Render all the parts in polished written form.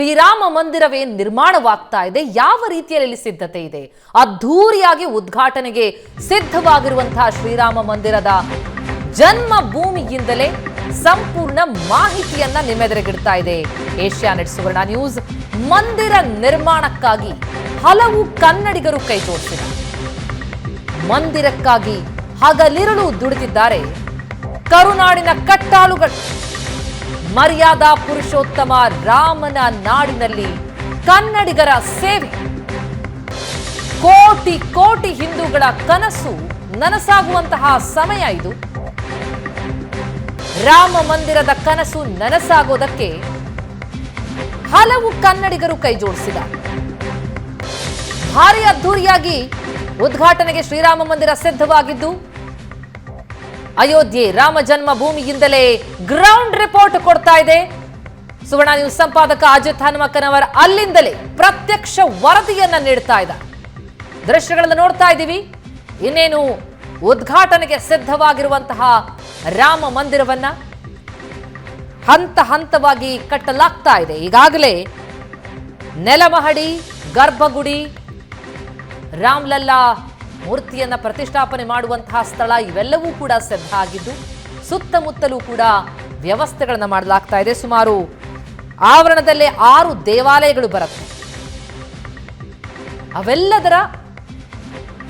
ಶ್ರೀರಾಮ ಮಂದಿರವೇ ನಿರ್ಮಾಣವಾಗ್ತಾ ಇದೆ. ಯಾವ ರೀತಿಯಲ್ಲಿ ಸಿದ್ಧತೆ ಇದೆ? ಅದ್ಧೂರಿಯಾಗಿ ಉದ್ಘಾಟನೆಗೆ ಸಿದ್ಧವಾಗಿರುವಂತಹ ಶ್ರೀರಾಮ ಮಂದಿರದ ಜನ್ಮ ಭೂಮಿಯಿಂದಲೇ ಸಂಪೂರ್ಣ ಮಾಹಿತಿಯನ್ನ ನಿಮ್ಮೆದುರಿಗಿಡ್ತಾ ಇದೆ ಏಷ್ಯಾನೆಟ್ ಸುವರ್ಣ ನ್ಯೂಸ್. ಮಂದಿರ ನಿರ್ಮಾಣಕ್ಕಾಗಿ ಹಲವು ಕನ್ನಡಿಗರು ಕೈ ಜೋಡಿಸಿದ್ದಾರೆ. ಮಂದಿರಕ್ಕಾಗಿ ಹಗಲಿರುಳು ದುಡಿದಿದ್ದಾರೆ ಕರುನಾಡಿನ ಕಟ್ಟಾಳುಗಳು. ಮರ್ಯಾದಾ ಪುರುಷೋತ್ತಮ ರಾಮನ ನಾಡಿನಲ್ಲಿ ಕನ್ನಡಿಗರ ಸೇವೆ. ಕೋಟಿ ಕೋಟಿ ಹಿಂದೂಗಳ ಕನಸು ನನಸಾಗುವಂತಹ ಸಮಯ ಇದು. ರಾಮ ಮಂದಿರದ ಕನಸು ನನಸಾಗೋದಕ್ಕೆ ಹಲವು ಕನ್ನಡಿಗರು ಕೈ ಜೋಡಿಸಿದ್ದಾರೆ. ಭಾರಿ ಅದ್ಧೂರಿಯಾಗಿ ಉದ್ಘಾಟನೆಗೆ ಶ್ರೀರಾಮ ಮಂದಿರ ಸಿದ್ಧವಾಗಿದ್ದು, ಅಯೋಧ್ಯೆ ರಾಮ ಜನ್ಮ ಭೂಮಿಯಿಂದಲೇ ಗ್ರೌಂಡ್ ರಿಪೋರ್ಟ್ ಕೊಡ್ತಾ ಇದೆ ಸುವರ್ಣ ನ್ಯೂಸ್ ಸಂಪಾದಕ ಅಜಿತ್ ಹನುಮಕ್ಕನವರ್. ಅಲ್ಲಿಂದಲೇ ಪ್ರತ್ಯಕ್ಷ ವರದಿಯನ್ನ ನೀಡ್ತಾ ಇದ್ದಾರೆ. ದೃಶ್ಯಗಳನ್ನು ನೋಡ್ತಾ ಇದ್ದೀವಿ. ಇನ್ನೇನು ಉದ್ಘಾಟನೆಗೆ ಸಿದ್ಧವಾಗಿರುವಂತಹ ರಾಮ ಮಂದಿರವನ್ನ ಹಂತ ಹಂತವಾಗಿ ಕಟ್ಟಲಾಗ್ತಾ ಇದೆ. ಈಗಾಗಲೇ ನೆಲಮಹಡಿ, ಗರ್ಭಗುಡಿ, ರಾಮ್ಲಲ್ಲಾ ಮೂರ್ತಿಯನ್ನ ಪ್ರತಿಷ್ಠಾಪನೆ ಮಾಡುವಂತಹ ಸ್ಥಳ ಇವೆಲ್ಲವೂ ಕೂಡ ಸಿದ್ಧ ಆಗಿದ್ದು, ಸುತ್ತಮುತ್ತಲೂ ಕೂಡ ವ್ಯವಸ್ಥೆಗಳನ್ನ ಮಾಡಲಾಗ್ತಾ ಇದೆ. ಸುಮಾರು ಆವರಣದಲ್ಲೇ 6 ದೇವಾಲಯಗಳು ಬರುತ್ತೆ. ಅವೆಲ್ಲದರ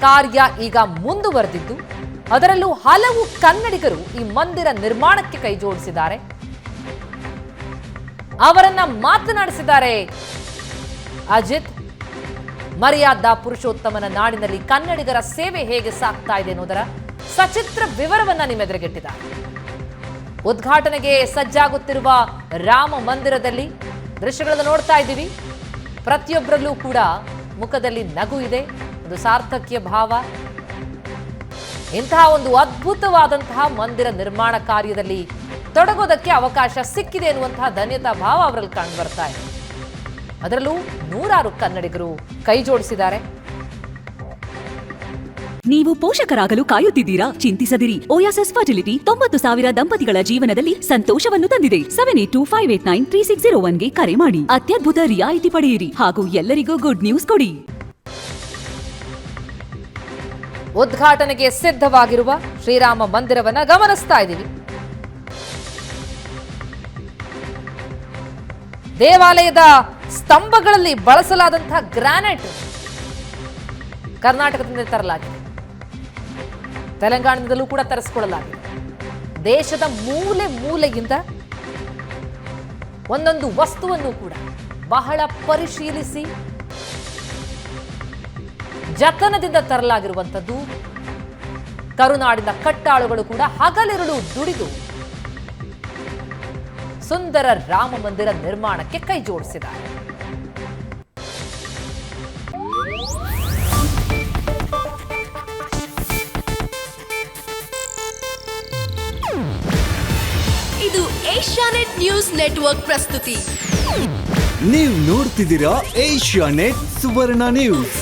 ಕಾರ್ಯ ಈಗ ಮುಂದುವರೆದಿದ್ದು, ಅದರಲ್ಲೂ ಹಲವು ಕನ್ನಡಿಗರು ಈ ಮಂದಿರ ನಿರ್ಮಾಣಕ್ಕೆ ಕೈ ಜೋಡಿಸಿದ್ದಾರೆ. ಅವರನ್ನ ಮಾತನಾಡಿಸಿದ್ದಾರೆ ಅಜಿತ್. ಮರ್ಯಾದಾ ಪುರುಷೋತ್ತಮನ ನಾಡಿನಲ್ಲಿ ಕನ್ನಡಿಗರ ಸೇವೆ ಹೇಗೆ ಸಾಗ್ತಾ ಇದೆ ಅನ್ನೋದರ ಸಚಿತ್ರ ವಿವರವನ್ನ ನಿಮ್ಮೆದುರಿಗಿಟ್ಟಿದ್ದಾರೆ. ಉದ್ಘಾಟನೆಗೆ ಸಜ್ಜಾಗುತ್ತಿರುವ ರಾಮ ಮಂದಿರದಲ್ಲಿ ದೃಶ್ಯಗಳನ್ನು ನೋಡ್ತಾ ಇದ್ದೀವಿ. ಪ್ರತಿಯೊಬ್ಬರಲ್ಲೂ ಕೂಡ ಮುಖದಲ್ಲಿ ನಗು ಇದೆ, ಒಂದು ಸಾರ್ಥಕ್ಯ ಭಾವ. ಇಂತಹ ಒಂದು ಅದ್ಭುತವಾದಂತಹ ಮಂದಿರ ನಿರ್ಮಾಣ ಕಾರ್ಯದಲ್ಲಿ ತೊಡಗೋದಕ್ಕೆ ಅವಕಾಶ ಸಿಕ್ಕಿದೆ ಎನ್ನುವಂತಹ ಧನ್ಯತಾ ಭಾವ ಅವರಲ್ಲಿ ಕಂಡು ಬರ್ತಾ ಇದೆ. ಅದರಲ್ಲೂ 100 ಕನ್ನಡಿಗರು ಕೈ ಜೋಡಿಸಿದ್ದಾರೆ. ನೀವು ಪೋಷಕರಾಗಲು ಕಾಯುತ್ತಿದ್ದೀರಾ? ಚಿಂತಿಸದಿರಿ. ಓಯಾಸಿಸ್ ಫರ್ಟಿಲಿಟಿ 90,000 ದಂಪತಿಗಳ ಜೀವನದಲ್ಲಿ ಸಂತೋಷವನ್ನು ತಂದಿದೆ. 7825893601ಗೆ ಕರೆ ಮಾಡಿ. ಅತ್ಯದ್ಭುತ ರಿಯಾಯಿತಿ ಪಡೆಯಿರಿ ಹಾಗೂ ಎಲ್ಲರಿಗೂ ಗುಡ್ ನ್ಯೂಸ್ ಕೊಡಿ. ಉದ್ಘಾಟನೆಗೆ ಸಿದ್ಧವಾಗಿರುವ ಶ್ರೀರಾಮ ಮಂದಿರವನ್ನ ಗಮನಿಸ್ತಾ ಇದ್ದೀವಿ. ದೇವಾಲಯದ ಸ್ತಂಭಗಳಲ್ಲಿ ಬಳಸಲಾದಂತಹ ಗ್ರಾನೈಟ್ ಕರ್ನಾಟಕದಿಂದ ತರಲಾಗಿದೆ. ತೆಲಂಗಾಣದಲ್ಲೂ ಕೂಡ ತರಿಸಿಕೊಳ್ಳಲಾಗಿದೆ. ದೇಶದ ಮೂಲೆ ಮೂಲೆಯಿಂದ ಒಂದೊಂದು ವಸ್ತುವನ್ನು ಕೂಡ ಬಹಳ ಪರಿಶೀಲಿಸಿ ಜತನದಿಂದ ತರಲಾಗಿರುವಂಥದ್ದು. ಕರುನಾಡಿನ ಕಟ್ಟಾಳುಗಳು ಕೂಡ ಹಗಲಿರುಳು ದುಡಿದು ಸುಂದರ ರಾಮ ಮಂದಿರ ನಿರ್ಮಾಣಕ್ಕೆ ಕೈ ಜೋಡಿಸಿದ್ದಾರೆ. ಇದು ಏಷ್ಯಾನೆಟ್ ನ್ಯೂಸ್ ನೆಟ್ವರ್ಕ್ ಪ್ರಸ್ತುತಿ. ನೀವು ನೋಡ್ತಿದ್ದೀರಾ ಏಷ್ಯಾನೆಟ್ ಸುವರ್ಣ ನ್ಯೂಸ್.